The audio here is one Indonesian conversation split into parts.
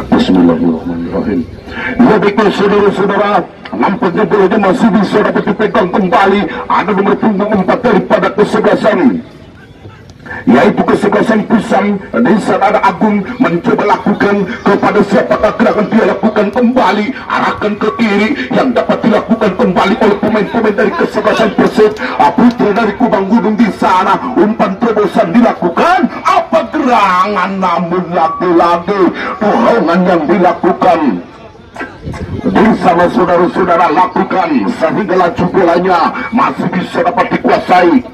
Bismillahirrahmanirrahim. Ya baiklah saudara-saudara, nampaknya bolanya masih bisa dapat dipegang kembali. Ada nomor punggung 4 daripada kesebelasan, yaitu kesebelasan Pusam. Di sana ada Agung mencoba lakukan kepada siapakah gerakan dia lakukan kembali, arahkan ke kiri yang dapat dilakukan kembali oleh pemain-pemain dari kesebelasan Persib. Putra dari Kubang Gunung di sana, umpan terobosan dilakukan, apa gerangan, namun lagi-lagi dorongan yang dilakukan bersama saudara-saudara lakukan sehingga laju bolanya masih bisa dapat dikuasai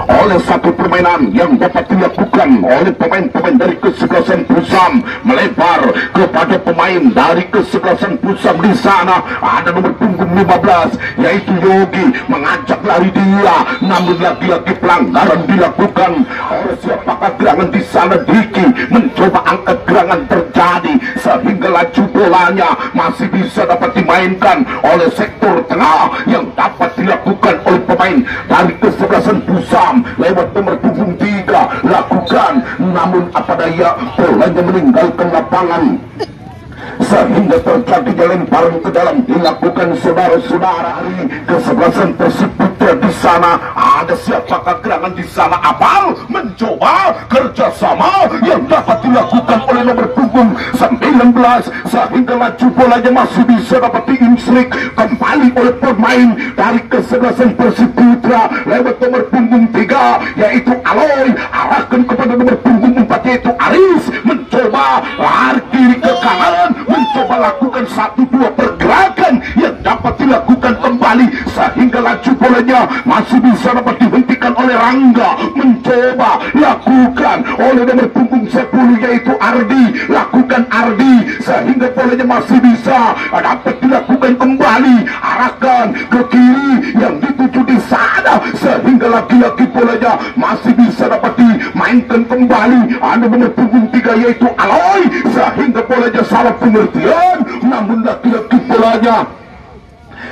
oleh satu permainan yang dapat dilakukan oleh pemain-pemain dari kesebelasan Pusam, melebar kepada pemain dari kesebelasan Pusam. Di sana ada nomor punggung 15 yaitu Yogi mengajak lari dia, namun lagi-lagi pelanggaran dilakukan oleh siapakah gerangan di sana. Diki mencoba angkat gerangan terjadi sehingga laju bolanya masih bisa dapat dimainkan oleh sektor tengah yang dapat dilakukan oleh pemain dari kesebelasan Pusam lewat nomor punggung 3 lakukan, namun apa daya bolanya meninggalkan lapangan sehingga terjadi lemparan ke dalam dilakukan saudara-saudara dari kesebelasan Persib Putra. Di sana ada siapakah gerangan di sana? Apal mencoba kerjasama yang dapat dilakukan oleh nomor punggung 19 sehingga laju bolanya masih bisa dapat diinsrik kembali oleh pemain dari kesebelasan Persib Putra lewat nomor punggung 3 yaitu Aloy, arahkan kepada nomor punggung 4 yaitu Aris, mencoba lari kiri ke kanan, mencoba lakukan 1-2 pergerakan yang dapat dilakukan kembali sehingga laju bolanya masih bisa dapat dihentikan oleh Rangga, mencoba lakukan oleh nomor punggung 10 yaitu Ardi, lakukan Ardi sehingga bolanya masih bisa dapat dilakukan kembali, arahkan ke kiri yang dituju di sana sehingga lagi-lagi bolanya masih bisa dapat dimainkan kembali. Ada nomor punggung 3 yaitu Aloy sehingga bolanya salah pengertian, namun lagi-lagi bolanya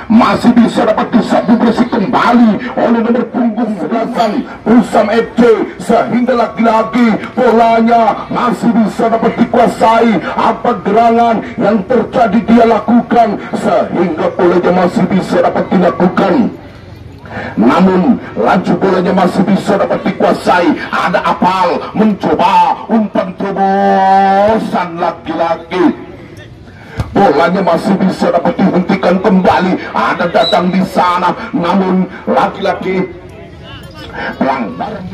masih bisa dapat disapu bersih kembali oleh nomor punggung 11 Pusam FC sehingga lagi-lagi bolanya masih bisa dapat dikuasai. Apa gerangan yang terjadi dia lakukan sehingga bolanya masih bisa dapat dilakukan, namun laju bolanya masih bisa dapat dikuasai. Ada Apal mencoba umpan terobosan, lagi-lagi bolanya masih bisa dapat dihentikan kembali. Ada Dadang di sana, namun lagi-lagi pelanggaran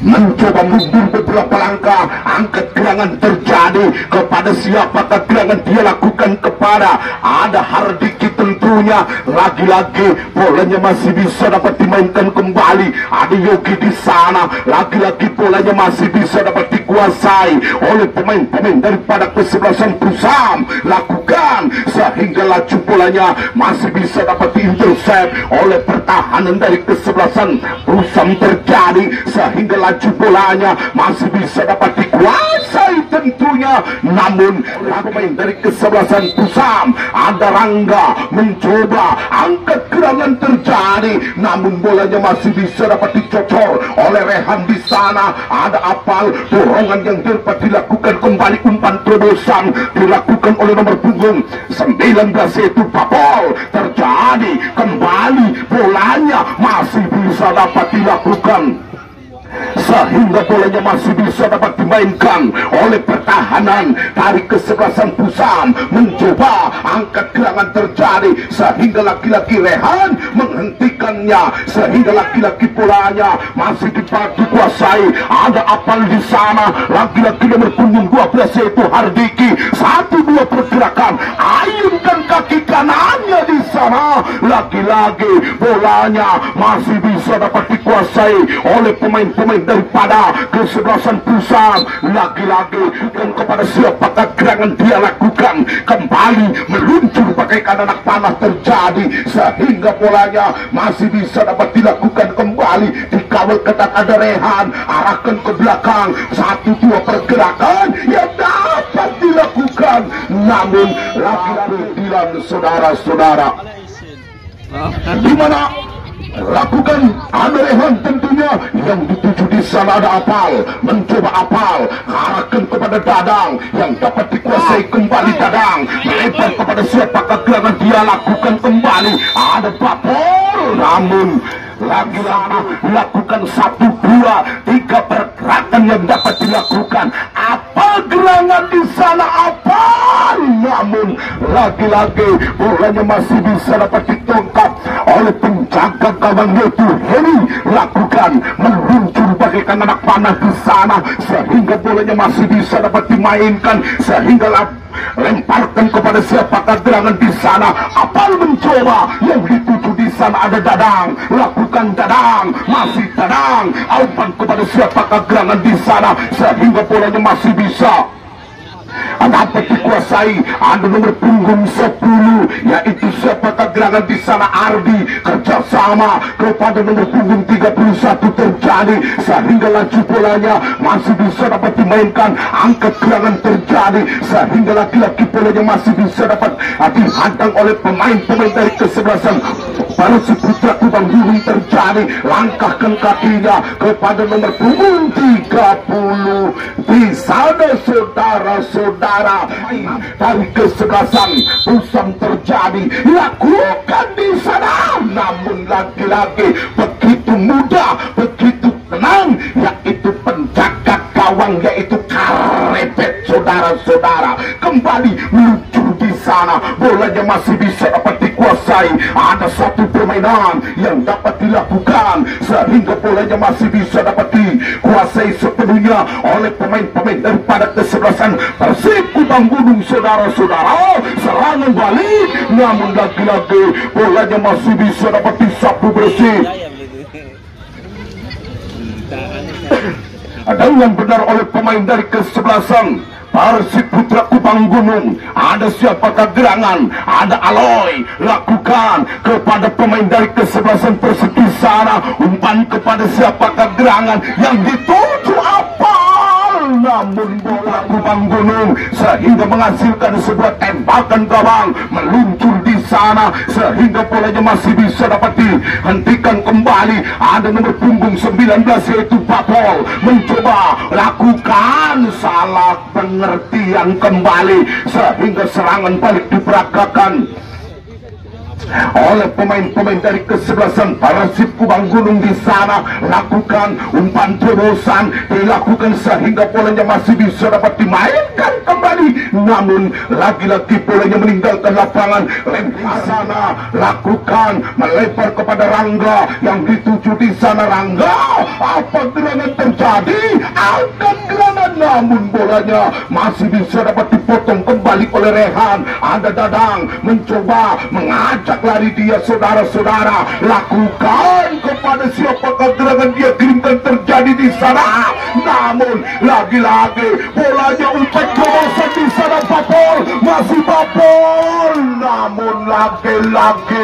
mencoba mundur beberapa langkah, angkat gerangan terjadi kepada siapakah gerangan dia lakukan kepada ada Hardiki tentunya. Lagi-lagi bolanya masih bisa dapat dimainkan kembali. Ada Yogi di sana, lagi-lagi bolanya masih bisa dapat dikuasai oleh pemain-pemain daripada kesebelasan Pusam, lakukan sehingga laju bolanya masih bisa dapat diintercept oleh pertahanan dari kesebelasan Pusam terjadi sehingga laju bolanya masih bisa dapat dikuasai tentunya. Namun pemain dari kesebelasan Pusam ada Rangga mencoba angkat gerangan terjadi, namun bolanya masih bisa dapat dicocor oleh Rehan di sana. Ada Apal, dorongan yang dapat dilakukan kembali, umpan terobosan dilakukan oleh nomor punggung 19 yaitu Papol, terjadi kembali bolanya masih bisa dapat dilakukan sehingga bolanya masih bisa dapat dimainkan oleh pertahanan dari kesebelasan Pusam, mencoba angkat gerangan terjadi sehingga lagi-lagi Rehan menghentikannya sehingga lagi-lagi bolanya masih dikuasai. Ada Apal di sana, lagi-lagi nomor punggung 12 yaitu Hardiki, 1-2 pergerakan, ayunkan kaki kanannya di sana, lagi-lagi bolanya masih bisa dapat dikuasai oleh pemain-pemain daripada kesebelasan Pusam. Lagi-lagi dan kepada siapakah gerangan dia lakukan kembali, meluncur bagaikan anak panah terjadi sehingga bolanya masih bisa dapat dilakukan kembali, dikawal ketat ada Rehan, arahkan ke belakang, 1-2 pergerakan yang dapat dilakukan, namun lagi-lagi bilang saudara-saudara di mana lakukan Rehan tentunya yang dituju di sana ada Apal, mencoba Apal arahkan kepada Dadang yang dapat dikuasai kembali Dadang, melempar kepada siapakah gerangan dia lakukan kembali ada Bapol, namun lagi-lagi lakukan 1, 2, 3 pergerakan yang dapat dilakukan apa gerangan di sana apa, namun lagi-lagi bolanya masih bisa dapat ditangkap oleh penjaga gawang yaitu Heni, lakukan meluncur bagaikan anak panah di sana sehingga bolanya masih bisa dapat dimainkan sehingga lemparkan kepada siapakah gerangan di sana. Apal mencoba yang dituju di sana ada Dadang, lakukan Dadang, masih Dadang, umpan kepada siapakah gerangan di sana sehingga bolanya masih bisa dapat dikuasai ada nomor punggung 10 yaitu siapakah gerangan di sana Ardi, kerjasama kepada nomor punggung 31 terjadi sehingga laju bolanya masih bisa dapat dimainkan, angkat gerangan terjadi sehingga laki-laki bolanya masih bisa dapat dihadang oleh pemain-pemain dari kesebelasan Persib Putra Kubang Gunung terjadi, langkahkan kakinya kepada nomor punggung 30 di sana saudara-saudara dari kesebelasan Pusam terjadi, lakukan di sana namun lagi-lagi begitu mudah, begitu tenang yaitu penjaga gawang yaitu Karepet saudara-saudara kembali meluncur di sana, bolanya masih bisa dapat dikuasai, ada satu permainan yang dapat dilakukan sehingga bolanya masih bisa dapat dikuasai sepenuhnya oleh pemain-pemain daripada kesebelasan Persib Kubang Gunung saudara-saudara, serangan balik namun lagi-lagi bolanya masih bisa dapat disapu bersih dengan benar oleh pemain dari kesebelasan Persib Putra Kubang Gunung. Ada siapakah gerangan, ada Aloy, lakukan kepada pemain dari kesebelasan Persib di sana, umpan kepada siapakah gerangan yang dituju apa, namun bola Kubang Gunung sehingga menghasilkan sebuah tembakan gawang meluncur di sana sehingga bolanya masih bisa dapat dihentikan kembali. Ada nomor punggung 19 yaitu Bapol mencoba lakukan salah pengertian kembali sehingga serangan balik diperagakan oleh pemain-pemain dari kesebelasan Persib Kubang Gunung di sana, lakukan umpan terobosan dilakukan sehingga bolanya masih bisa dapat dimainkan kembali, namun lagi-lagi bolanya meninggalkan lapangan, lempar sana, lakukan melempar kepada Rangga yang dituju di sana. Rangga, apa gerangan terjadi? Angkat gerangan namun bolanya masih bisa dapat dipotong kembali oleh Rehan. Ada Dadang mencoba mengajak lari dia saudara-saudara, lakukan kepada siapakah gerangan dia kirimkan terjadi di sana, namun lagi-lagi bolanya umpan terobosan di sana. Bapol, masih Bapol, namun lagi-lagi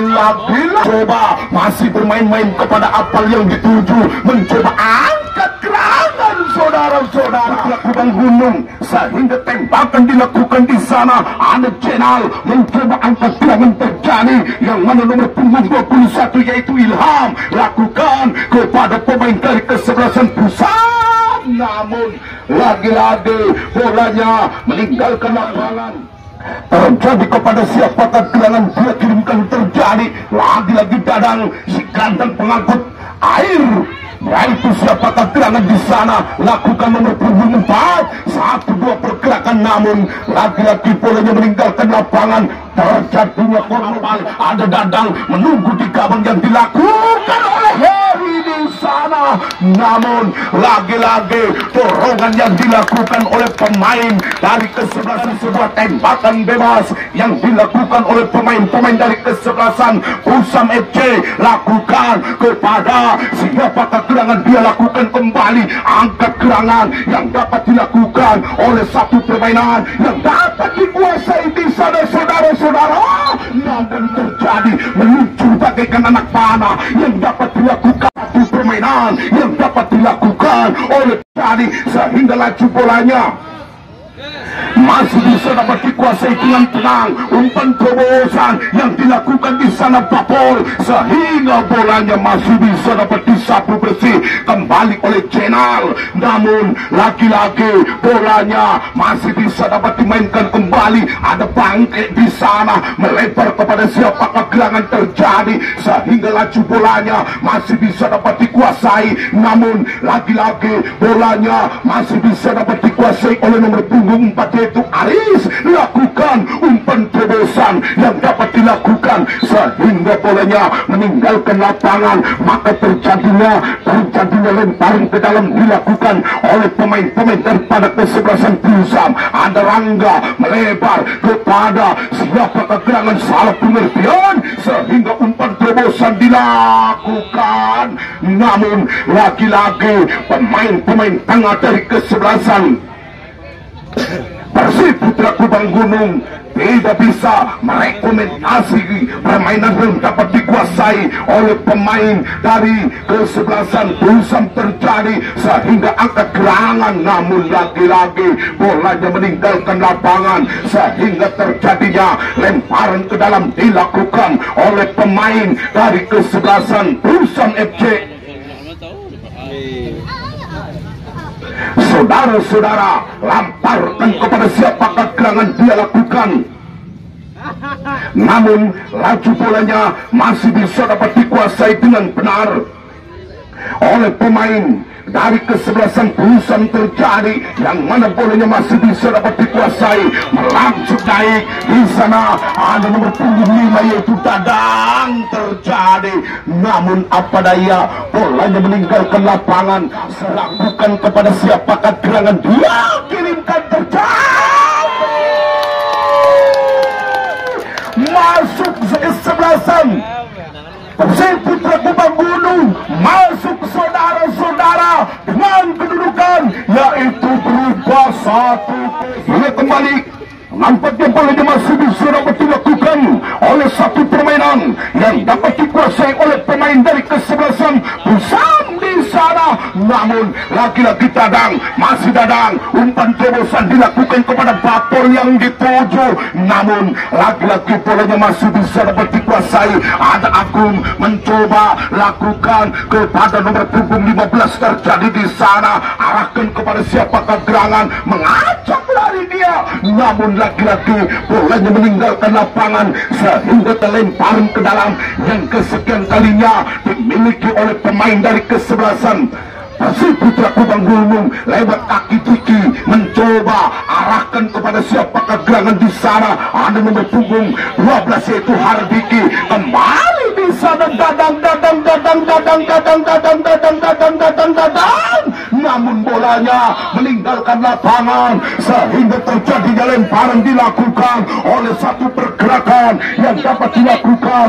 coba masih bermain-main kepada Apal yang dituju, mencoba angkat gerangan saudara-saudara Kubang Gunung sehingga tembakan dilakukan di sana. Ada Jenal mencoba angkat gerangan terjadi yang mana nomor punggung 21 yaitu Ilham, lakukan kepada pemain dari kesebelasan Pusat, namun lagi-lagi bolanya meninggalkan lapangan. Terjadi kepada siapakah gerangan dia kirimkan terjadi, lagi-lagi Dadang si gelandang pengangkut air yaitu siapakah gerangan di sana, lakukan nomor punggung 4, 1-2 pergerakan namun lagi-lagi bolanya meninggalkan lapangan. Terjadinya korban, ada Dadang menunggu di gawang yang dilakukan oleh Heri di sana, namun lagi-lagi dorongan yang dilakukan oleh pemain dari kesebelasan, sebuah tembakan bebas yang dilakukan oleh pemain-pemain dari kesebelasan Pusam FC, lakukan kepada siapakah gerangan dia lakukan kembali, angkat gerangan yang dapat dilakukan oleh satu permainan yang dapat dikuasai di sana saudara-saudara, namun terjadi meluncur bagaikan anak panah yang dapat dilakukan satu permainan yang dapat dilakukan oleh tadi sehingga laju bolanya masih bisa dapat dikuasai dengan tenang. Umpan terobosan yang dilakukan di sana Papol, sehingga bolanya masih bisa dapat disapu bersih kembali oleh Jenal. Namun lagi-lagi bolanya masih bisa dapat dimainkan kembali. Ada Bangke di sana melebar kepada siapakah gerangan terjadi, sehingga laju bolanya masih bisa dapat dikuasai. Namun lagi-lagi bolanya masih bisa dapat dikuasai oleh nomor punggung 4 yaitu Aris. Lakukan umpan terobosan yang dapat dilakukan sehingga bolanya meninggalkan lapangan. Maka terjadinya lemparan ke dalam dilakukan oleh pemain-pemain daripada kesebelasan Pusam. Ada Rangga melebar kepada siapakah gerangan salah pengertian, sehingga umpan terobosan dilakukan. Namun lagi-lagi pemain-pemain tengah dari kesebelasan Persib Putra Kubang Gunung tidak bisa merekomendasi permainan yang dapat dikuasai oleh pemain dari kesebelasan Pusam terjadi sehingga angkat gerangan. Namun lagi-lagi bolanya meninggalkan lapangan sehingga terjadinya lemparan ke dalam dilakukan oleh pemain dari kesebelasan Pusam FC. Saudara-saudara, lamparkan kepada siapakah gerangan dia lakukan. Namun laju bolanya masih bisa dapat dikuasai dengan benar oleh pemain dari kesebelasan Pusam terjadi, yang mana bolanya masih bisa dapat dikuasai. Melangsung naik di sana ada nomor punggung 5 yaitu Dadang terjadi. Namun apa daya, bolanya meninggalkan lapangan. Serahkan kepada siapakah gerangan dia kirimkan terjadi. Masuk kesebelasan Persib Putra Kubang Gunung, masuk saudara-saudara dengan kedudukan yaitu berubah 1. Ia kembali nampaknya bolanya masih bisa dapat dilakukan oleh satu permainan yang dapat dikuasai oleh pemain dari kesebelasan Pusam di sana. Namun lagi-lagi Dadang umpan terobosan dilakukan kepada Bapor yang dituju. Namun lagi-lagi bolanya masih bisa dapat dikuasai. Ada Agung mencoba lakukan kepada nomor punggung 15 terjadi di sana. Arahkan kepada siapakah gerangan, mengajak lari dia. Namun lagi-lagi bolanya meninggalkan lapangan sehingga terlemparan ke dalam yang kesekian kalinya dimiliki oleh pemain dari kesebelasan Persib Putra Kubang Gunung. Lewat kaki Tiki mencoba arahkan kepada siapakah gerangan di sana. Ada nomor punggung 12 yaitu Hardiki. Kembali di sana Dadang. Namun bolanya meninggalkan lapangan sehingga terjadinya lemparan dilakukan oleh satu pergerakan yang dapat dilakukan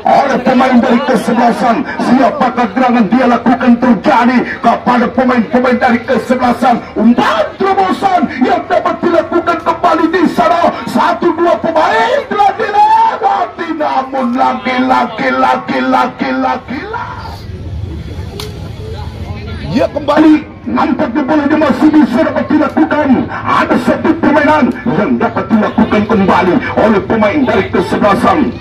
oleh pemain dari kesebelasan. Siapakah gerangan dia lakukan terjadi kepada pemain-pemain dari kesebelasan. Umpan terobosan yang dapat dilakukan kembali di sana. 1-2 pemain telah dilewati. Namun lagi-lagi dia kembali nampaknya bolanya masih bisa dapat dilakukan. Ada satu permainan yang dapat dilakukan kembali oleh pemain dari kesebelasan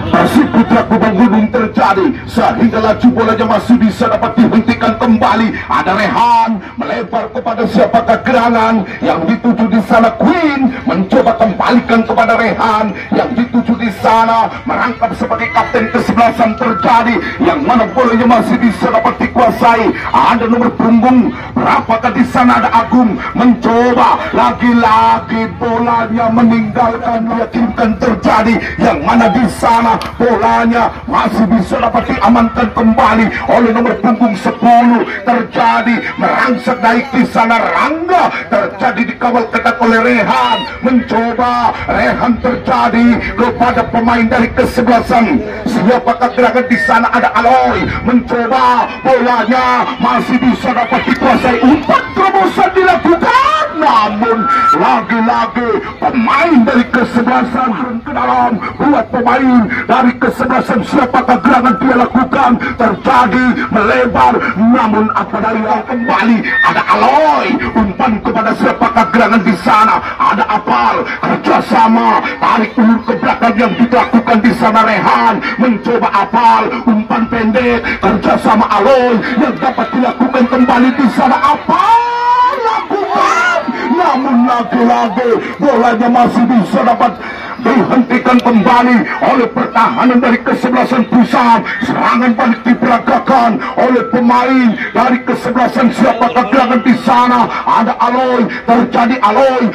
Persib Putra Kubang Gunung terjadi sehingga laju bolanya masih bisa dapat dihentikan kembali. Ada Rehan melebar kepada siapakah gerangan yang dituju di sana. Queen mencoba kembalikan kepada Rehan yang dituju di sana, merangkap sebagai kapten kesebelasan terjadi, yang mana bolanya masih bisa dapat dikuasai. Ada nomor punggung berapakah di sana. Ada Agung mencoba lagi-lagi bolanya meninggalkan, meyakinkan terjadi, yang mana di sana bolanya masih bisa dapat diamankan kembali oleh nomor punggung 10 terjadi, merangsek naik di sana. Rangga terjadi dikawal ketat oleh Rehan, mencoba Rehan terjadi kepada pemain dari kesebelasan siapakah gerangan di sana. Ada Aloy mencoba, bolanya masih bisa dapat dikuasai. Umpan terobosan dilakukan, namun lagi-lagi pemain dari kesebelasan ke dalam. Buat pemain dari kesebelasan siapakah gerangan dia lakukan terjadi, melebar. Namun apa daya, kembali ada Aloy umpan kepada siapakah gerangan di sana. Ada Apal, kerjasama, tarik ulur ke belakang yang dilakukan di sana. Rehan mencoba Apal, umpan pendek, kerjasama Aloy yang dapat dilakukan kembali di sana. Apal lakukan, namun lagi-lagi bolanya masih bisa dapat dihentikan kembali oleh pertahanan dari kesebelasan Pusam. Serangan balik diperagakan oleh pemain dari kesebelasan siapakah gerangan di sana. Ada Aloy, terjadi Aloy,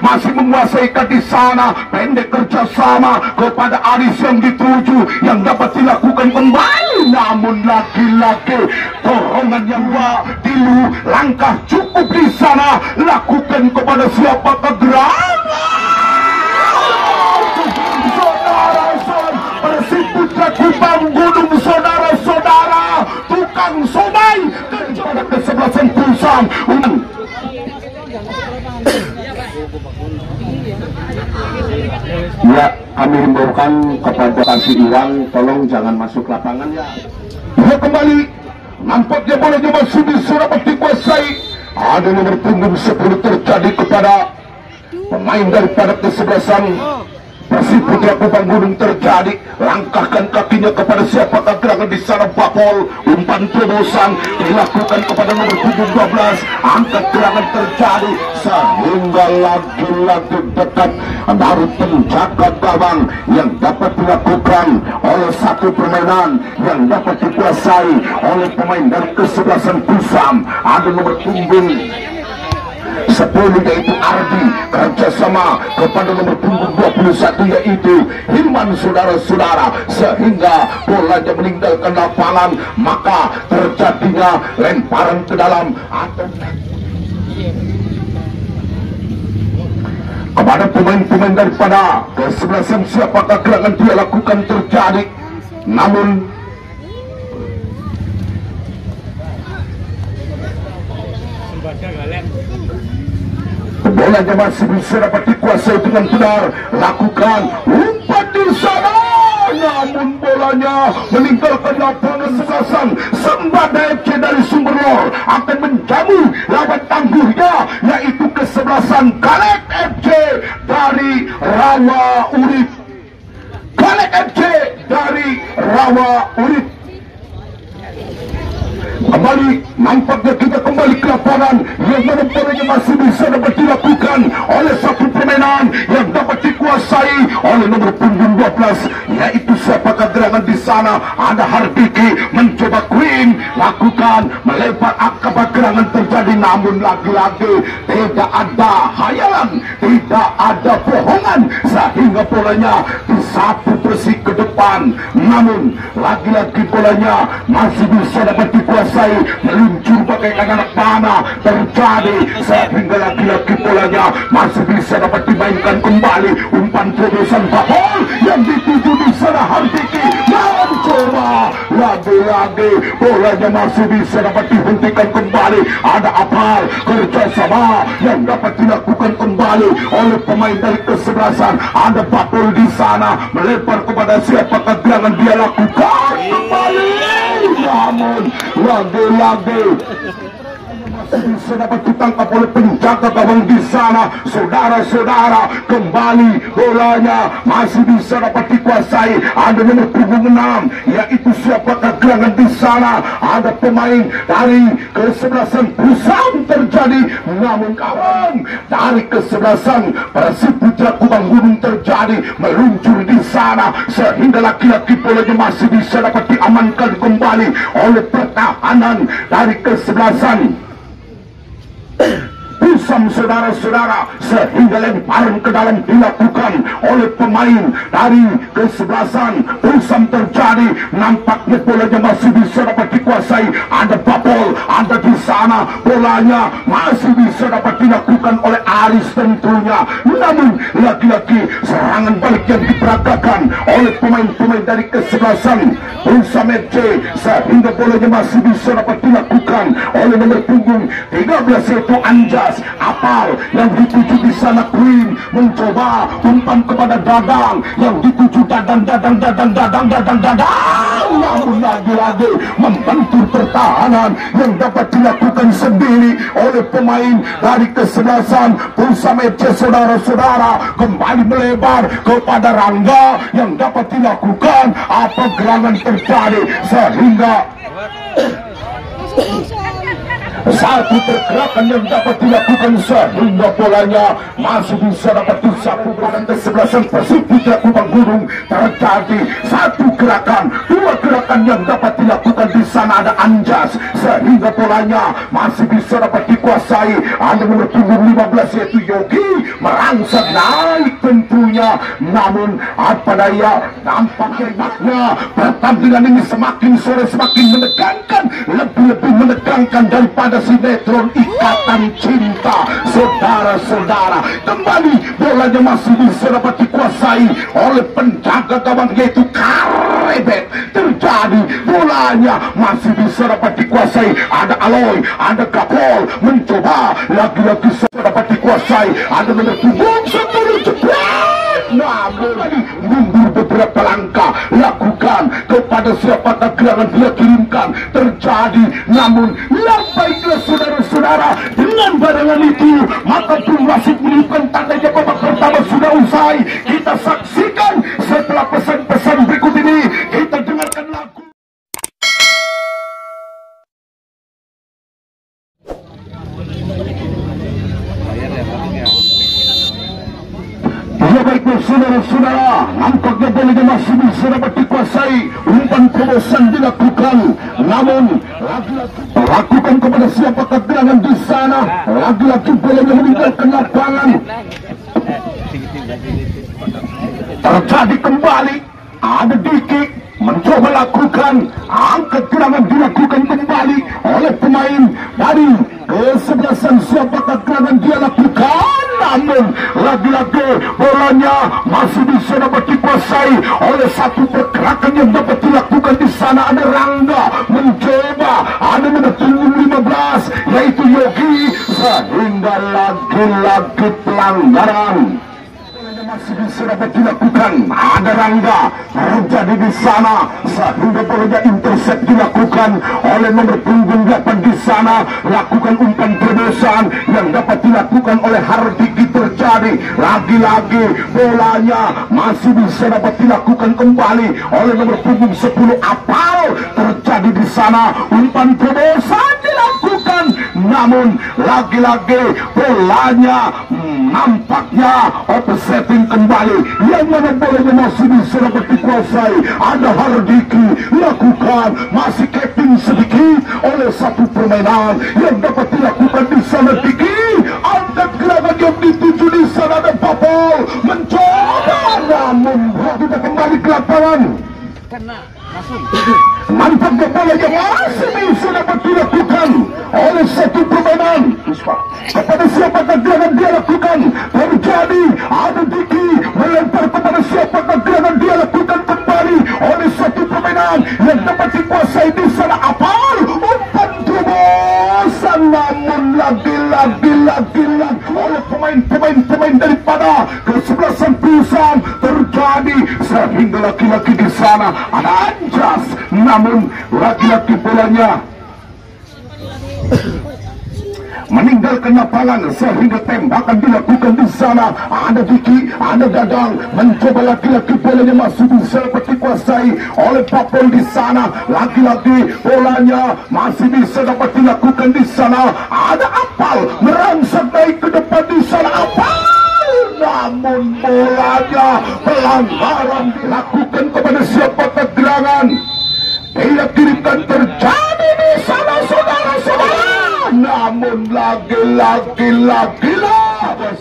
masih menguasaikan di sana. Pendek kerjasama kepada Aris yang dituju yang dapat dilakukan kembali, namun lagi-lagi dorongan yang dilu langkah cukup di sana lakukan kepada siapakah gerangan. Persipura Kupang Gunung, saudara-saudara, tukang somai kepada kesebelasan Pusam. Ya, kami himbaukan kepada Kasih Iwang, tolong jangan masuk lapangan ya. Ya, kembali nampaknya bolanya masih bisa dapat dikuasai. Ada nomor punggung 10 terjadi kepada pemain daripada kesebelasan Persipura Kupang Gunung. Terjadi, langkahkan kakinya kepada siapakah gerangan di sana. Bapol, umpan terobosan dilakukan kepada nomor punggung 12. Angkat gerangan terjadi sehingga lagi-lagi dekat dari penjaga gawang yang dapat dilakukan oleh satu permainan yang dapat dikuasai oleh pemain dari kesebelasan Pusam. Ada nomor punggung 10 yaitu Ardi, kerjasama kepada nomor punggung 21 yaitu Hilman, saudara-saudara, sehingga bolanya meninggalkan lapangan. Maka terjadinya lemparan ke dalam atau kepada pemain-pemain daripada kesebelasan siapakah gerangan dia lakukan terjadi, namun bolanya masih bisa dapat dikuasai dengan benar. Lakukan umpan di sana, namun bolanya meninggalkan lapangan. Kesebelasan Sembada FC dari Sumberlor akan menjamu lawan tangguhnya yaitu kesebelasan Galek FC dari Rawa Urip. Galek FC dari Rawa Urip. Kembali, nampaknya kita kembali ke lapangan yang mana masih bisa dapat dilakukan oleh satu permainan yang dapat dikuasai oleh nomor punggung 12 yaitu siapakah gerangan di sana. Ada Hardiki mencoba Queen, lakukan melebar akabah gerangan terjadi, namun lagi-lagi tidak ada hayalan, tidak ada bohongan sehingga bolanya disapu bersih ke depan, namun lagi-lagi bolanya masih bisa dapat dikuasai, meluncur bagaikan anak panah terjadi sehingga lagi-lagi bolanya masih bisa dapat dimainkan kembali. Umpan terobosan Bapol yang dituju di sana Hardiki mencoba lagi-lagi bolanya masih bisa dapat dihentikan kembali. Ada Apal, kerjasama yang dapat dilakukan kembali oleh pemain dari kesebelasan. Ada Bapol di sana melebar kepada siapakah gerangan dia lakukan kembali, namun lagi-lagi bisa dapat ditangkap oleh penjaga gawang di sana. Saudara-saudara, kembali bolanya masih bisa dapat dikuasai. Ada nomor punggung 6 yaitu siapakah gerangan di sana. Ada pemain dari kesebelasan Pusam terjadi, namun kawan dari kesebelasan Persipura Kupang Gunung terjadi meluncur di sana sehingga laki-laki bolanya masih bisa dapat diamankan kembali oleh pertahanan dari kesebelasan Pusam, saudara-saudara, sehingga lemparan ke dalam dilakukan oleh pemain dari kesebelasan Pusam terjadi. Nampaknya bolanya masih bisa dapat dikuasai. Ada Bapol, ada di sana bolanya masih bisa dapat dilakukan oleh Aris tentunya, namun lagi-lagi serangan balik yang diperagakan oleh pemain-pemain dari kesebelasan Pusam FC sehingga bolanya masih bisa dapat dilakukan oleh nomor punggung 13 yaitu Anjas. Apal yang dituju di sana Queen mencoba umpan kepada Dadang yang dituju Dadang, namun lagi-lagi membentur pertahanan yang dapat dilakukan sendiri oleh pemain dari kesebelasan Pusam FC. Saudara-saudara, kembali melebar kepada Rangga yang dapat dilakukan apa gerangan terjadi sehingga satu pergerakan yang dapat dilakukan sehingga bolanya masih bisa dapat disapu pada kesebelasan Persib Putra Kupang Gunung. Terjadi satu gerakan, dua gerakan yang dapat dilakukan di sana. Ada Anjas sehingga bolanya masih bisa dapat dikuasai. Ada nomor punggung 15 yaitu Yogi merangsek naik tentunya, namun apa daya nampaknya pertandingan ini semakin sore semakin menegangkan, lebih menegangkan daripada sinetron Ikatan Cinta. Saudara-saudara, kembali bolanya masih bisa dapat dikuasai oleh penjaga gawang yaitu Karebet. Terjadi bolanya masih bisa dapat dikuasai. Ada Aloy, ada Gapol mencoba lagi-lagi dapat dikuasai. Ada nomor punggung 10 jebret, namun mundur beberapa langkah, lakukan kepada siapakah gerangan dia kirimkan. Terjadi, namun baiklah saudara-saudara, dengan barengan itu maka pun wasit menunjukkan tandanya babak pertama sudah usai. Kita saksikan setelah pesan-pesan berikut ini, kita dengarkan lagu. Ya baiklah saudara-saudara, nampaknya bolanya masih bisa dapat dikuasai. Umpan terobosan dilakukan, namun lagi-lagi lakukan kepada siapakah gerangan di sana. Lagi-lagi bolanya meninggalkan lapangan. Terjadi kembali, ada Diki mencoba lakukan angkat gerangan dilakukan kembali oleh pemain dari kesebelasan siapakah gerangan dia lakukan, namun lagi-lagi bolanya masih bisa dapat dikuasai oleh satu pergerakan yang dapat dilakukan di sana. Ada Rangga mencoba, ada nomor punggung 15 yaitu Yogi, sehingga lagi-lagi pelanggaran masih bisa dapat dilakukan. Ada Rangga terjadi di sana sehingga bolanya intercept dilakukan oleh nomor punggung 8 di sana. Lakukan umpan terobosan yang dapat dilakukan oleh Hardiki. Terjadi lagi-lagi bolanya masih bisa dapat dilakukan kembali oleh nomor punggung 10 Apal. Terjadi di sana umpan terobosan dilakukan, namun lagi-lagi bolanya nampaknya offsetting kembali, yang mana bolanya masih bisa dapat dikuasai. Ada Hardiki lakukan, masih keping sedikit oleh satu permainan yang dapat dilakukan di sana. Diki angkat gerangan yang dituju di sana. Ada Papol mencoba, namun tidak kembali ke lapangan. Nampaknya bolanya masih bisa dapat dilakukan oleh satu permainan kepada siapakah gerangan dia lakukan. Terjadi, ada Diki melempar kepada siapakah gerangan dia lakukan kembali oleh satu permainan yang dapat dikuasai di sana. Apal umpan terobosan, namun lagi-lagi oleh pemain daripada kesebelasan Pusam. Terjadi sehingga laki-laki di sana ada Anjas, namun lagi-lagi bolanya meninggalkan lapangan sehingga tembakan dilakukan di sana. Ada Diki, ada Dadang mencoba lagi-lagi bolanya masih bisa dapat dikuasai oleh Papol di sana. Lagi-lagi bolanya masih bisa dapat dilakukan di sana. Ada Apal merangsek naik ke depan di sana. Apal, namun bolanya pelanggaran dilakukan kepada siapakah gerangan. Tidak kirimkan. Terjadi di sana saudara-saudara, namun lagi-lagi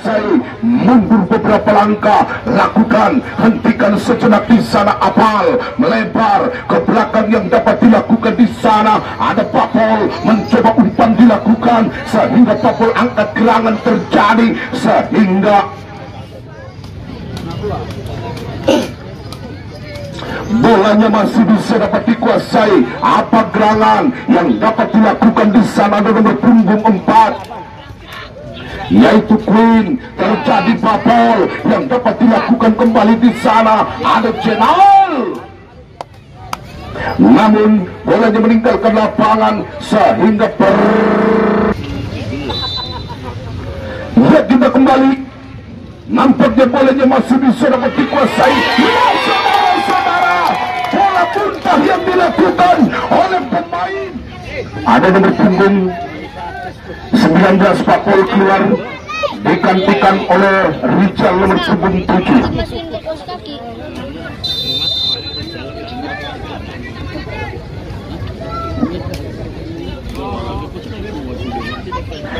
saya mundur beberapa langkah, lakukan, hentikan sejenak di sana. Apal melebar ke belakang yang dapat dilakukan di sana. Ada Papol mencoba umpan dilakukan sehingga Papol angkat gerangan. Terjadi sehingga bolanya masih bisa dapat dikuasai. Apa gerangan yang dapat dilakukan di sana? Ada nomor punggung 4 yaitu Queen. Terjadi bubble yang dapat dilakukan kembali di sana. Ada Channel, namun bolanya meninggalkan lapangan sehingga lihat kita kembali. Nampaknya bolanya masih bisa dapat dikuasai. Ya, saudara-saudara, bola muntah yang dilakukan oleh pemain. Ada nomor punggung 19 Papol keluar, digantikan oleh Rizal nomor punggung 7.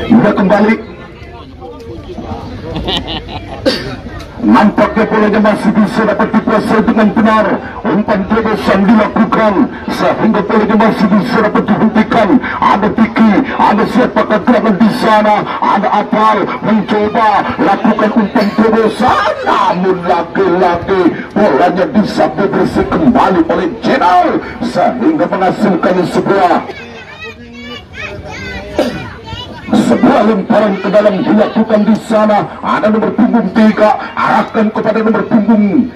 Sudah kembali. Nampaknya bolanya masih bisa dapat dikuasai dengan benar. Umpan terobosan dilakukan sehingga bolanya masih bisa dapat dihentikan. Ada Tiki, ada siapakah gerangan di sana. Ada Apal mencoba lakukan umpan terobosan, namun lagi-lagi bolanya disapu bersih kembali oleh Channel sehingga menghasilkan sebuah lemparan ke dalam dilakukan di sana. Ada nomor punggung 3 arahkan kepada nomor punggung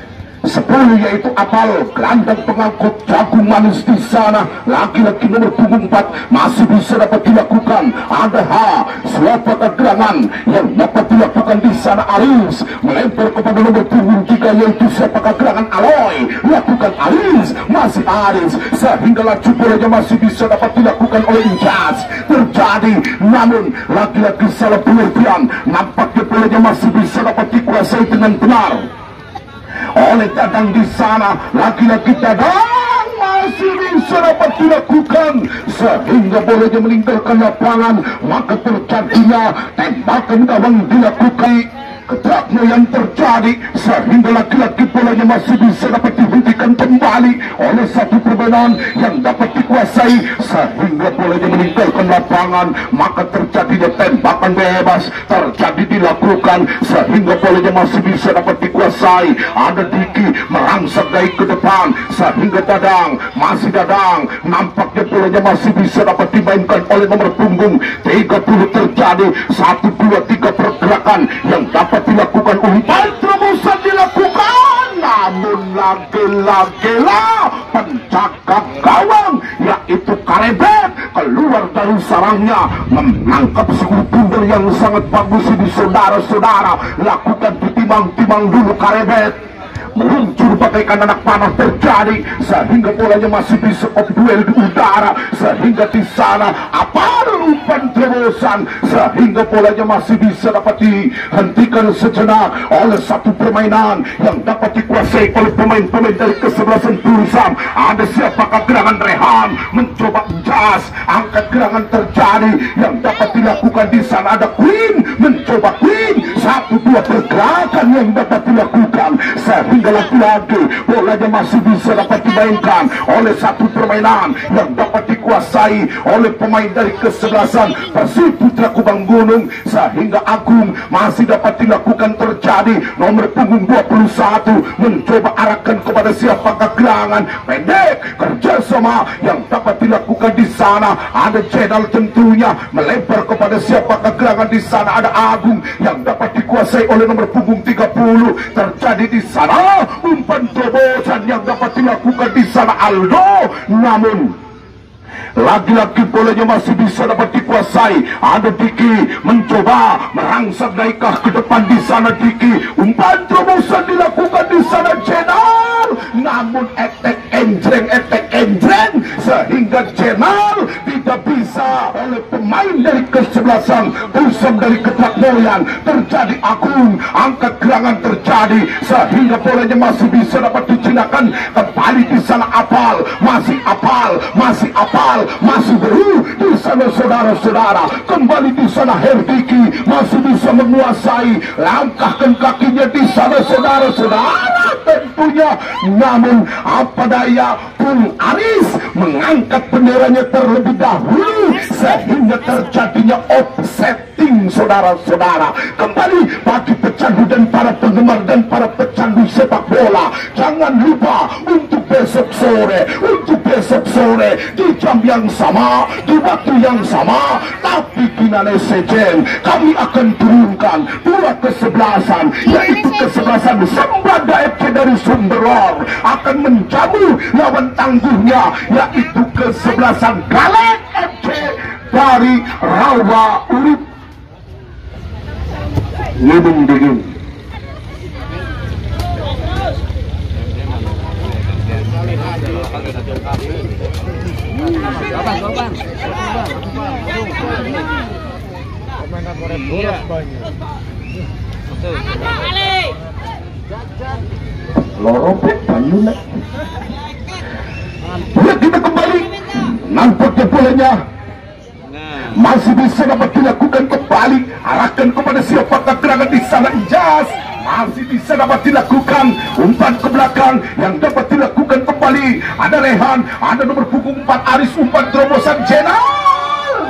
10 yaitu Apal, gelandang pengangkut jagung manis di sana. Laki-laki nomor punggung 4 masih bisa dapat dilakukan. Ada siapakah gerangan yang dapat dilakukan di sana. Aris melempar kepada nomor punggung 3 yaitu siapakah gerangan. Aloy lakukan. Aris masih Aris sehingga laju bolanya masih bisa dapat dilakukan oleh Injas. Terjadi, namun laki-laki salah pengertian. Nampaknya bolanya masih bisa dapat dikuasai dengan benar oleh Dadang di sana. Laki-laki Dadang masih bisa dapat dilakukan sehingga bolanya meninggalkan lapangan. Maka terjadinya tembakan gawang dilakukan. Ketaknya yang terjadi sehingga laki-laki bolanya masih bisa dapat dihentikan kembali oleh satu permainan yang dapat dikuasai sehingga bolanya meninggalkan lapangan. Maka terjadinya tembakan bebas terjadi dilakukan sehingga bolanya masih bisa dapat dikuasai. Ada Diki merangsek dari ke depan sehingga Dadang nampaknya bolanya masih bisa dapat dimainkan oleh nomor punggung 30. Terjadi 1, 2, 3 pergerakan yang dapat dilakukan. Umpan terobosan dilakukan, namun lagi-lagi penjaga gawang yaitu Karebet keluar dari sarangnya menangkap sebuah bundel yang sangat bagus ini. Saudara-saudara, lakukan ditimang-timang dulu. Karebet meluncur bagaikan anak panah terjadi sehingga bolanya masih bisa duel di udara sehingga di sana apa umpan terobosan sehingga bolanya masih bisa dapat dihentikan sejenak oleh satu permainan yang dapat dikuasai oleh pemain-pemain dari kesebelasan Tursam. Ada siapakah gerangan. Rehan mencoba jas, angkat gerangan terjadi yang dapat dilakukan di sana. Ada Queen mencoba. Queen 1, 2 pergerakan yang dapat dilakukan sehingga lagi-lagi bolanya masih bisa dapat dimainkan oleh satu permainan yang dapat dikuasai oleh pemain dari kesebelasan Persib Putra Kubang Gunung sehingga Agung masih dapat dilakukan. Terjadi nomor punggung 21 mencoba arahkan kepada siapakah gerangan. Pendek kerjasama yang dapat dilakukan di sana. Ada Channel tentunya melempar kepada siapakah gerangan di sana. Ada Agung yang dapat dikuasai oleh nomor punggung 30. Terjadi di sana umpan terobosan yang dapat dilakukan di sana. Aldo, namun lagi-lagi bolanya masih bisa dapat dikuasai. Ada Diki mencoba merangsek naikah ke depan di sana. Diki umpan terobosan dilakukan di sana. Channel, namun etek enjreng sehingga Channel tidak bisa oleh pemain dari kesebelasan Tursam dari Ketrakmoyan. Terjadi Agung angkat gerangan terjadi sehingga bolanya masih bisa dapat dijinakan kembali di sana. Apal masih beru di sana. Saudara-saudara, kembali di sana. Herdiki masih bisa menguasai, langkahkan kakinya di sana. Saudara-saudara, tentunya namun apa daya, Bung Aris mengangkat benderanya terlebih dahulu sehingga terjadinya offsetting. Saudara-saudara, kembali bagi pecandu dan para penggemar dan para pecandu sepak bola, jangan lupa untuk besok sore, untuk besok besok sore di jam yang sama, di waktu yang sama. Tapi kinane sejen, kami akan turunkan dua kesebelasan, yaitu kesebelasan Sembada FC dari Sumberor akan menjamu lawan tangguhnya, yaitu kesebelasan Galek FC dari Rawa Urip. Ngidung dingin. Lorobek Banyunek. Ya, kita kembali. Nampaknya bolanya masih bisa dapat dilakukan kembali. Arahkan kepada siapakah gerangan di sana. Jas masih bisa dapat dilakukan. Umpan ke belakang yang dapat dilakukan kembali. Ada Rehan, ada nomor punggung 4 Aris. Umpan terobosan Jenal,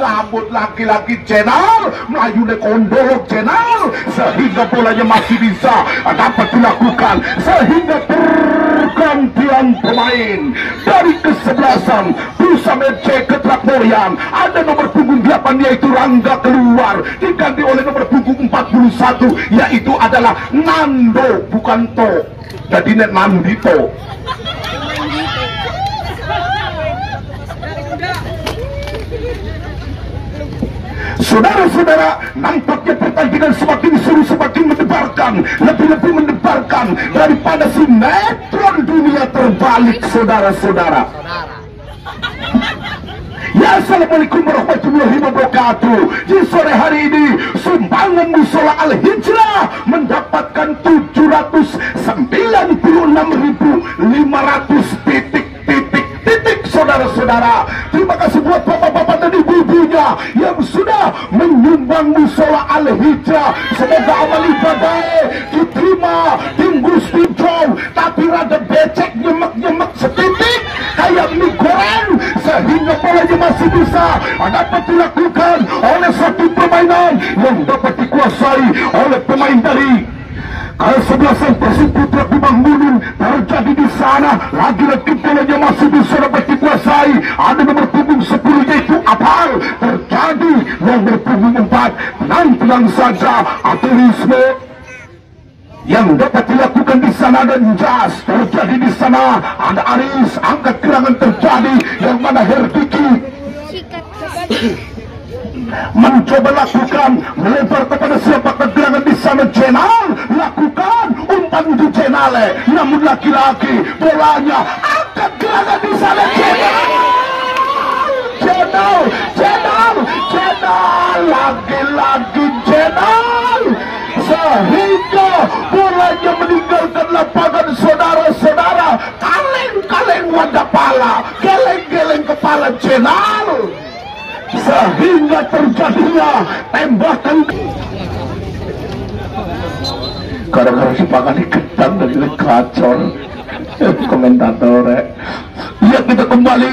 rambut laki-laki Jenal, Melayu kondolok Jenal, sehingga bolanya masih bisa dapat dilakukan, sehingga pergantian pemain dari kesebelasan Pusam FC ke Trakmoyan. Ada nomor punggung 8 yaitu Rangga keluar, diganti oleh nomor punggung 41 yaitu adalah Nando, bukan To, jadi Nandito. Saudara-saudara, nampaknya pertandingan semakin seru, semakin mendebarkan, lebih-lebih mendebarkan daripada sinetron dunia terbalik, saudara-saudara. Ya, assalamualaikum warahmatullahi wabarakatuh. Di sore hari ini, sumbangan Musola Al-Hijrah mendapatkan 796.500 titik, saudara-saudara. Terima kasih buat bapak-bapak dan ibu-ibunya yang sudah menyumbang Musola Al-Hijrah. Semoga amal ibadah diterima tinggus tinjau, tapi rada becek, nyemek-nyemek setitik kayak mie goreng, sehingga bolanya masih bisa dapat dilakukan oleh satu permainan yang dapat dikuasai oleh pemain dari kesebelasan Persib Putra dibangunin. Terjadi di sana lagi-lagi bolanya masih bisa dapat dikuasai. Ada nomor punggung 10 yaitu Apal. Terjadi nomor punggung 4 penampilan saja aturisme yang dapat dilakukan di sana, dan Jas terjadi di sana. Ada Aris, angkat gerangan terjadi yang mana Herdiki mencoba lakukan melempar kepada siapa kegerangan di sana. Jenal lakukan umpan untuk Jenale, namun laki-laki bolanya angkat gerangan di sana. Jenal lagi-lagi Jenal, sehingga bolanya meninggalkan lapangan, saudara-saudara. Kaleng-kaleng wadah pala, geleng-geleng kepala Jenal, sehingga terjadinya tembakan. Gara-gara sepakat diketang dari kacor komentator. Ya, kita kembali.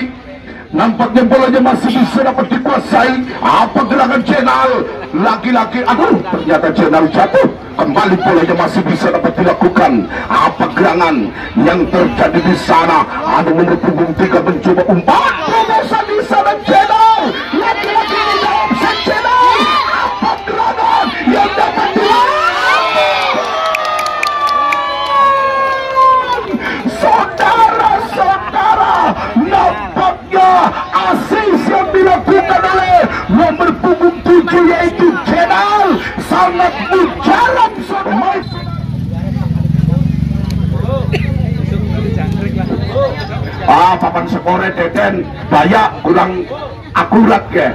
Nampaknya bolanya masih bisa dapat dikuasai. Apa gerangan Jenal? Laki-laki, aduh, ternyata Jenal jatuh. Kembali bolanya masih bisa dapat dilakukan. Apa gerangan yang terjadi di sana? Ada nomor punggung 3 mencoba umpan terobosan di sana. Jenal laki-laki tidak offset. Jenal, apa gerangan yang dapat dilakukan? Saudara-saudara, nampaknya asis yang dilakukan oleh nomor punggung 7 yaitu Jenal sangat mujarab, saudara. Papan skore Deden banyak kurang akurat ke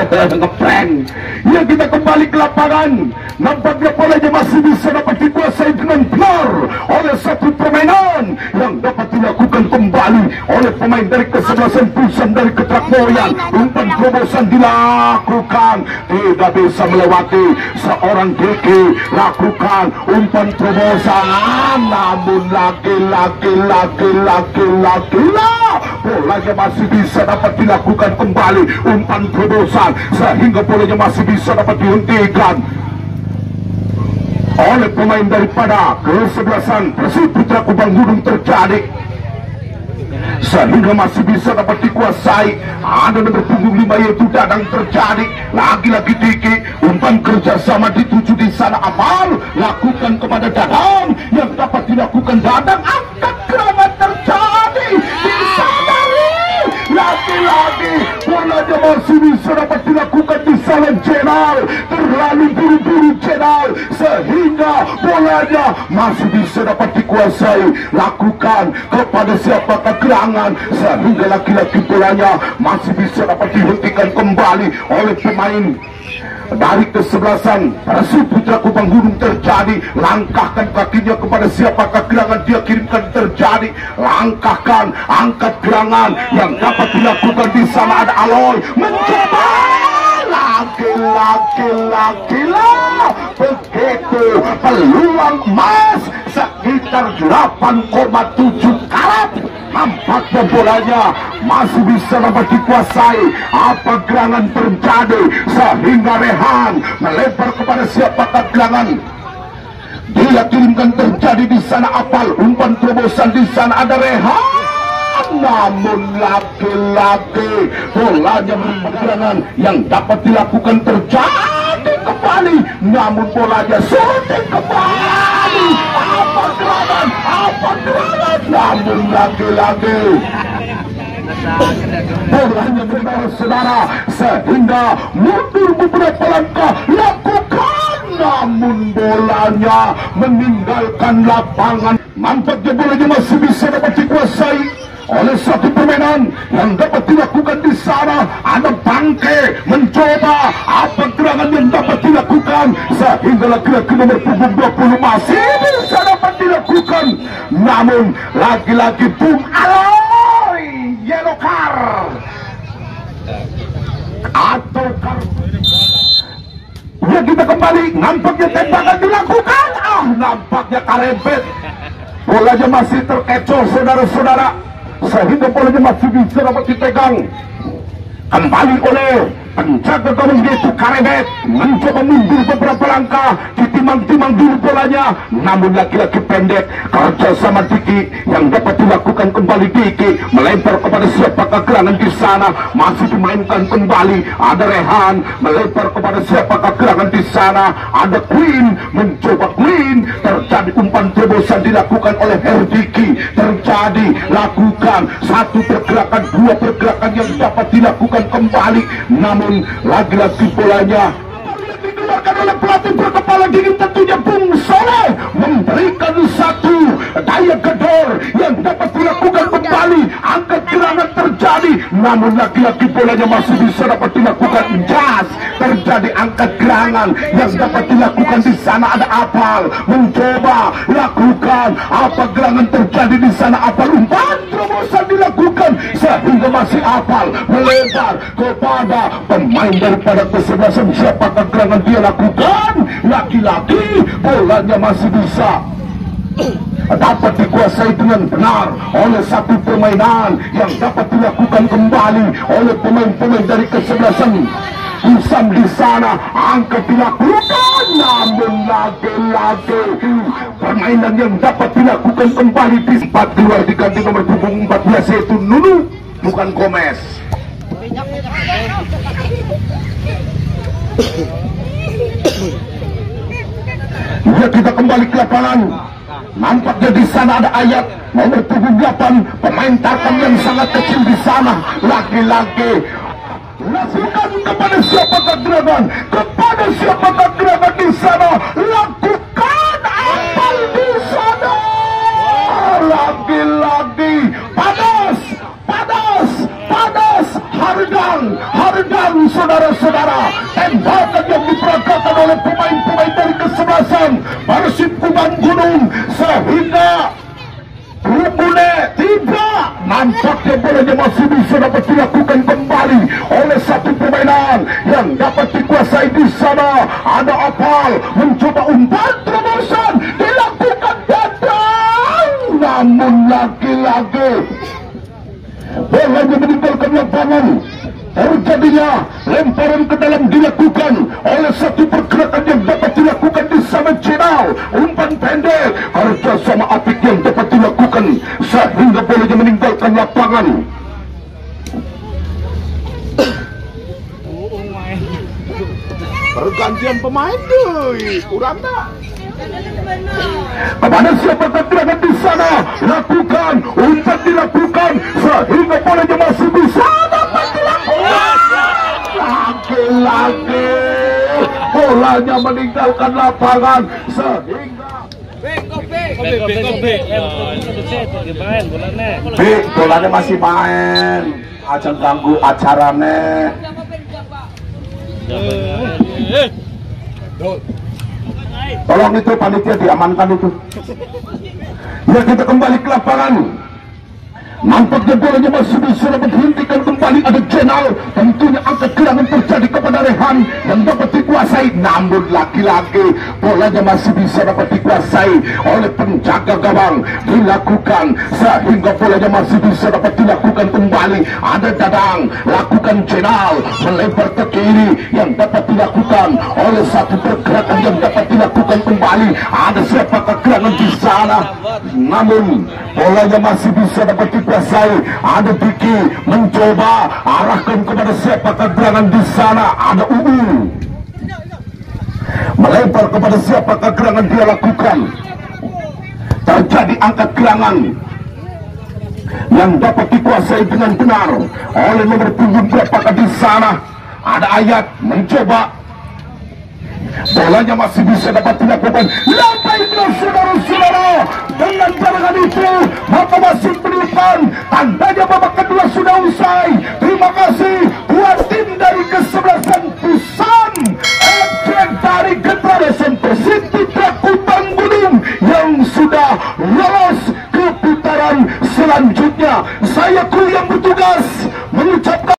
ngeprank. Ya, kita kembali ke lapangan. Nampaknya bolanya masih bisa dapat dikuasai dengan benar oleh satu permainan yang dapat dilakukan kembali oleh pemain dari kesebelasan Pusam dari Ketrakmoyan. Umpan terobosan dilakukan, tidak bisa melewati seorang Diki. Lakukan umpan terobosan, namun lagi-lagi bolanya masih bisa dapat dilakukan kembali umpan terobosan, sehingga bolanya masih bisa dapat dihentikan oleh pemain daripada kesebelasan Persib Putra Kubang Gunung. Terjadi sehingga masih bisa dapat dikuasai. Ada nomor punggung 5 yaitu Dadang terjadi. Lagi-lagi Diki, umpan kerjasama dituju di sana. Amal lakukan kepada Dadang, yang dapat dilakukan Dadang, angkat gerakan terjadi di sana. Lagi-lagi bolanya masih bisa dapat dilakukan di sana. Jenal terlalu buru-buru Jenal, sehingga bolanya masih bisa dapat dikuasai. Lakukan kepada siapakah gerangan, sehingga lagi-lagi bolanya masih bisa dapat dihentikan kembali oleh pemain dari kesebelasan Persib Putra Kupang Gunung terjadi. Langkahkan kakinya kepada siapakah gerangan dia kirimkan terjadi. Langkahkan, angkat gerangan, yang dapat dilakukan di sana ada Aloy mencoba. Lagi-lagi begitu peluang emas sekitar 8,7 karat. Nampaknya bolanya masih bisa dapat dikuasai. Apa gerangan terjadi sehingga Rehan melempar kepada siapakah gerangan. Dia kirimkan terjadi di sana. Apal umpan terobosan di sana ada Rehan. Namun lagi-lagi bolanya bergerangan, yang dapat dilakukan terjadi kembali. Namun bolanya shooting kembali. Apa gerangan? Namun lagi-lagi bolanya benar saudara, sehingga mundur beberapa langkah. Lakukan, namun bolanya meninggalkan lapangan. Nampaknya bolanya masih bisa dapat dikuasai oleh satu permainan yang dapat dilakukan di sana. Ada Bangke mencoba, apa gerangan yang dapat dilakukan, sehingga laki-laki nomor punggung 20 masih bisa dapat dilakukan. Namun lagi-lagi Bung Aloy yellow card atau ya, kita kembali. Nampaknya tembakan dilakukan. Nampaknya karepet. Bolanya masih terkecoh saudara-saudara, sehingga bolanya masih bisa dapat dipegang kembali oleh penjaga gawang yaitu Karebet. Mencoba mundur beberapa langkah, ditimang-timang dulu bolanya, namun lagi-lagi pendek. Kerja sama Diki yang dapat dilakukan kembali. Diki melempar kepada siapakah gerangan di sana, masih dimainkan kembali. Ada Rehan melempar kepada siapakah gerangan di sana. Ada Queen mencoba. Queen terjadi umpan terobosan dilakukan oleh Herdiki. Terjadi lakukan satu pergerakan, dua pergerakan yang dapat dilakukan kembali. Namun lagi-lagi bolanya dikeluarkan oleh pelatih berkepala dingin tentunya Bung Soleh, memberikan satu daya gedor yang dapat dilakukan kembali. Angkat gerangan terjadi, namun lagi-lagi bolanya masih bisa dapat dilakukan. Jas terjadi angkat gerangan yang dapat dilakukan di sana. Ada Apal mencoba lakukan, apa gerangan terjadi di sana. Apal umpan terobosan dilakukan, sehingga masih Apal melebar kepada pemain daripada kesebelasan. Siapakah gerangan dia lakukan? Lagi-lagi bolanya masih bisa dapat dikuasai dengan benar oleh satu permainan yang dapat dilakukan kembali oleh pemain-pemain dari kesebelasan Usam di sana. Angkat dilakukan, namun lagi-lagi permainan yang dapat dilakukan kembali di sempat keluar diganti nomor punggung 14 yaitu Nunu, bukan Gomez. Ya, kita kembali ke lapangan. Nampaknya di sana ada Ayat nomor 78, pemain Tarkam yang sangat kecil di sana. Lagi-lagi lakukan kepada siapakah gerangan, kepada siapakah gerangan di sana. Lakukan Apal di sana. Lagi-lagi padas. Hardang saudara-saudara. Tembakan yang diperagakan oleh pemain-pemain dari kesebelasan Persib Kupang Gunung, sehingga Rukune tiba. Nampaknya bolanya masih bisa dapat dilakukan kembali oleh satu permainan yang dapat dikuasai di sana. Ada Apal mencoba umpan terobosan dilakukan Dadang, namun lagi-lagi bolanya meninggalkan lapangan. Terjadinya lemparan ke dalam dilakukan oleh satu pergerakan yang dapat dilakukan di sana. Jenal umpan pendek, kerja sama apik yang dapat dilakukan, sehingga bolanya meninggalkan lapangan. lapangan. Pergantian pemain deh, kurang tak? Kepada siapa keterangan di sana, lakukan, umpan dilakukan sehingga bolanya masih bisa dapat dilakukan. Lagi-lagi bolanya meninggalkan lapangan sehingga bolanya masih main, aja ganggu acarane. Tolong itu panitia diamankan itu. Ya, kita kembali ke lapangan. Nampaknya bolanya masih bisa dapat dihentikan kembali. Ada Jenal, tentunya angkat gerangan terjadi kepada Rehan yang dapat dikuasai. Namun lagi-lagi bolanya masih bisa dapat dikuasai oleh penjaga gawang. Dilakukan sehingga bolanya masih bisa dapat dilakukan kembali. Ada Dadang, lakukan Jenal melempar ke kiri yang dapat dilakukan oleh satu pergerakan yang dapat dilakukan kembali. Ada siapakah gerangan di sana? Namun bolanya masih bisa dapat dikuasai. Ada Diki mencoba arahkan kepada siapakah gerangan di sana. Ada UU melempar kepada siapakah gerangan dia lakukan. Terjadi angkat gerangan yang dapat dikuasai dengan benar oleh nomor punggung berapakah di sana. Ada Ayat mencoba, bolanya masih bisa dapat dilakukan. Baiklah saudara-saudara, dengan cadangan itu maka masih pendidikan tandanya babak kedua sudah usai. Terima kasih buat tim dari kesebelasan Busan, dari Generation Persib.